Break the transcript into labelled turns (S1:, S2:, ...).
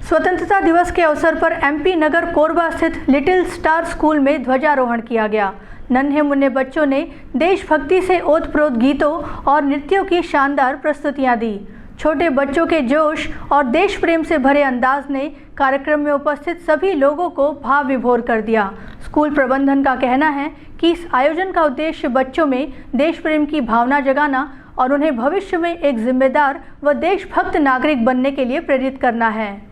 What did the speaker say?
S1: स्वतंत्रता दिवस के अवसर पर एमपी नगर कोरबा स्थित लिटिल स्टार स्कूल में ध्वजारोहण किया गया। नन्हे मुन्ने बच्चों ने देशभक्ति से ओतप्रोत गीतों और नृत्यों की शानदार प्रस्तुतियां दी। छोटे बच्चों के जोश और देश प्रेम से भरे अंदाज ने कार्यक्रम में उपस्थित सभी लोगों को भाव विभोर कर दिया। स्कूल प्रबंधन का कहना है कि इस आयोजन का उद्देश्य बच्चों में देश प्रेम की भावना जगाना और उन्हें भविष्य में एक जिम्मेदार व देशभक्त नागरिक बनने के लिए प्रेरित करना है।